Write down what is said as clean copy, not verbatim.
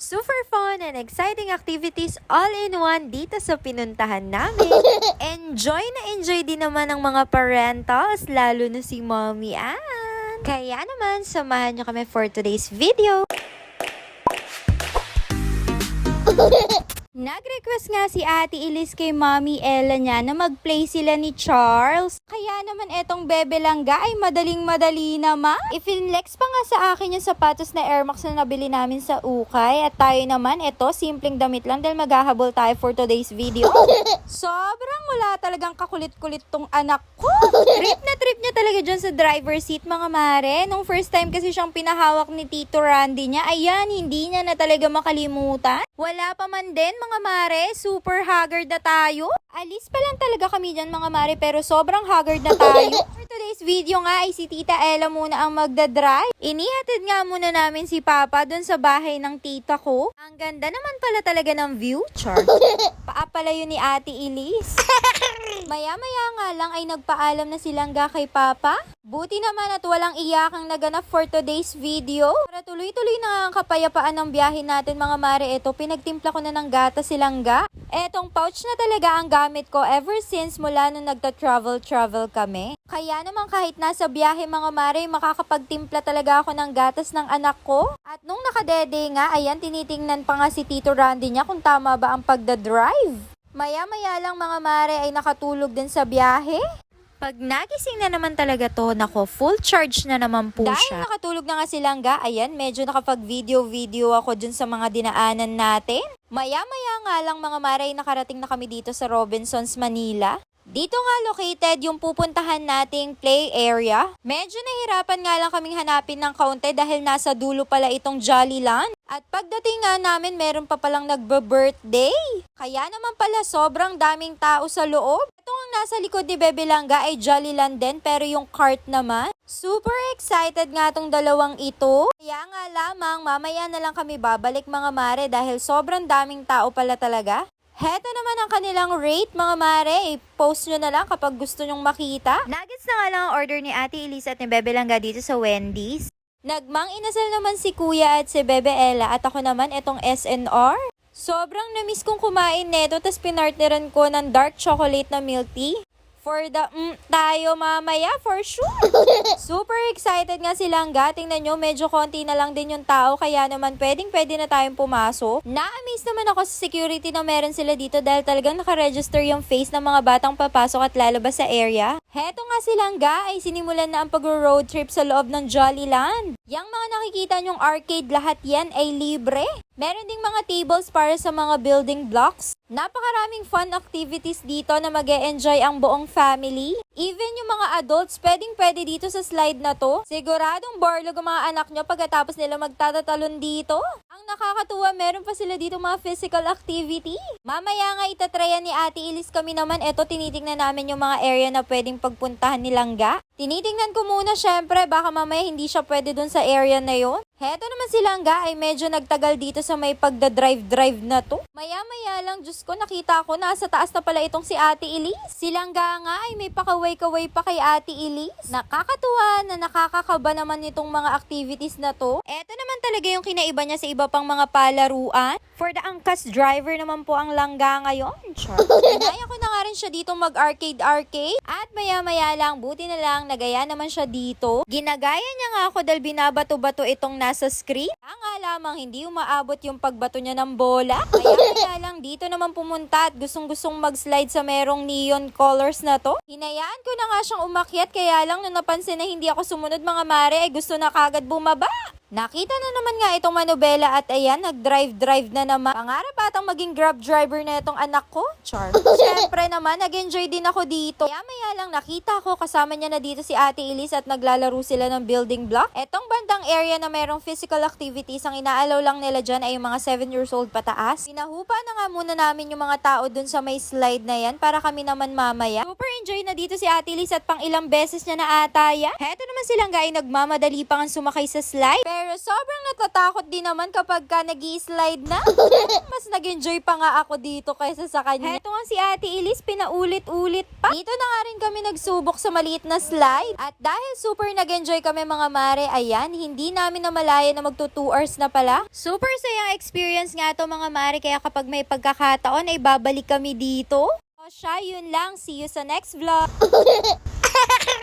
Super fun and exciting activities all in one dito sa pinuntahan namin. Enjoy din naman ng mga parentals, lalo na si Mommy Ann. Kaya naman, samahan nyo kami for today's video. Nag-request nga si Ate Elise kay Mommy Ella niya na mag-play sila ni Charles. Kaya naman etong bebe langga ay madaling-madali naman. I-flex pa nga sa akin yung sapatos na Air Max na nabili namin sa ukay. At tayo naman, simpleng damit lang dahil maghahabol tayo for today's video. Sobrang wala talagang kakulit-kulit tong anak ko. Trip niya talaga dyan sa driver seat, mga mare. Nung first time kasi siyang pinahawak ni Tito Randy niya, ayan, hindi niya na talaga makalimutan. Wala pa man din, mga mare, super haggard na tayo. Alis pa lang talaga kami dyan, mga mare, pero sobrang haggard na tayo. For today's video nga ay si Tita Ella muna ang magdadrive. Inihatid nga muna namin si Papa dun sa bahay ng tita ko. Ang ganda naman pala talaga ng view, chart. Paapala yun ni Ate Elise. Maya-maya nga lang ay nagpaalam na silang kay Papa. Buti naman at walang iyakang naganap for today's video. Para tuloy-tuloy na ang kapayapaan ng biyahe natin, mga mare. Pinagtimpla ko na ng gata silangga. Etong pouch na talaga ang gamit ko ever since mula nung nagta-travel kami. Kaya naman kahit nasa biyahe, mga mare, makakapagtimpla talaga ako ng gatas ng anak ko. At nung nakadede nga, ayan, tinitingnan pa nga si Tito Randy niya kung tama ba ang pagdadrive. Maya-maya lang, mga mare, ay nakatulog din sa biyahe. Pag nagising na naman talaga to, nako, full charge na naman po siya. Dahil nakatulog na nga silangga, ayan, medyo nakapag-video ako dun sa mga dinaanan natin. Maya-maya nga lang, mga mare, nakarating na kami dito sa Robinsons, Manila. Dito nga located yung pupuntahan nating play area. Medyo nahirapan nga lang kaming hanapin ng kaunti dahil nasa dulo pala itong Jollyland. At pagdating nga namin, meron pa palang nagbe-birthday. Kaya naman pala sobrang daming tao sa loob. Ito ang nasa likod ni Bebe Langga ay Jollyland din, pero yung cart naman. Super excited nga tong dalawang ito. Kaya nga lamang, mamaya na lang kami babalik, mga mare, dahil sobrang daming tao pala talaga. Heto naman ang kanilang rate, mga mare. I-post nyo na lang kapag gusto nyong makita. Nuggets na nga lang ang order ni Ate Elise at ni Bebe Langga dito sa Wendy's. Nagmang inasal naman si Kuya at si Bebe Ella at ako naman itong SNR. Sobrang namiss kong kumain neto, tas pinartneran ko ng dark chocolate na milk tea. For the tayo mamaya, for sure. Super excited nga silang tingnan nyo, medyo konti na lang din yung tao, kaya naman pwede na tayong pumasok. Na-amaze naman ako sa security na meron sila dito dahil talagang nakaregister yung face ng mga batang papasok at lalabas sa area. Heto nga silang ay sinimulan na ang pag-road trip sa loob ng Jollyland. Yang mga nakikita nyong arcade, lahat yan ay libre. Meron ding mga tables para sa mga building blocks. Napakaraming fun activities dito na mag-e-enjoy ang buong family. Even yung mga adults, pwede dito sa slide na to. Siguradong borlog ang mga anak nyo pagkatapos nila magtatatalon dito. Ang nakakatuwa, meron pa sila dito mga physical activity. Mamaya nga itatryan ni Ate Elise kami naman. Tinitingnan namin yung mga area na pwedeng pagpuntahan ni Langga. Tinitingnan ko muna, syempre, baka mamaya hindi siya pwede dun sa area na yon. Heto naman si Langga ay medyo nagtagal dito sa may pagdadrive na to. Maya-maya lang, Diyos ko, nakita ko nasa taas na pala itong si Ate Elise. Si Langga nga ay may pakaway-kaway pa kay Ate Elise. Nakakatuwa na nakakakaba naman itong mga activities na to. Eto naman talaga yung kinaiba niya sa iba pang mga palaruan. For the angkas driver naman po ang Langga ngayon. Kinaya ko na nga rin siya dito mag-arcade. At maya-maya lang, buti na lang, nagaya naman siya dito. Ginagaya niya nga ako dahil binabato-bato itong nasa screen. Nga lamang, hindi umaabot yung pagbato niya ng bola. Kaya lang, dito naman pumunta at gustong-gustong mag-slide sa merong neon colors na to. Hinayaan ko na nga siyang umakyat, kaya lang nung napansin na hindi ako sumunod, mga mare, ay gusto na kagad bumaba. Nakita na naman nga itong manobela at ayan, nag-drive na naman. Pangarap atang maging grab driver na itong anak ko. Char. Siyempre naman, nag-enjoy din ako dito. Maya lang nakita ko kasama niya na dito si Ate Elise at naglalaro sila ng building block. Etong bandang area na merong physical activities, ang inaalaw lang nila dyan ay yung mga 7 years old pataas. Pinahupa na nga muna namin yung mga tao dun sa may slide na yan para kami naman mamaya. Super enjoy na dito si Ate Elise at pang ilang beses niya na ata yan. Heto naman silang nagmamadali pa nga sumakay sa slide. Pero sobrang natatakot din naman kapag ka nag-i-slide na. Mas nag-enjoy pa nga ako dito kaysa sa kanya. Heto nga si Ate Elise, pinaulit-ulit pa. Dito na nga rin kami nagsubok sa maliit na slide. At dahil super nag-enjoy kami mga mare, ayan, hindi namin namalaya na magto 2 hours na pala. Super sayang experience nga to mga mare, kaya kapag may pagkakataon ay babalik kami dito. O siya, yun lang. See you sa next vlog.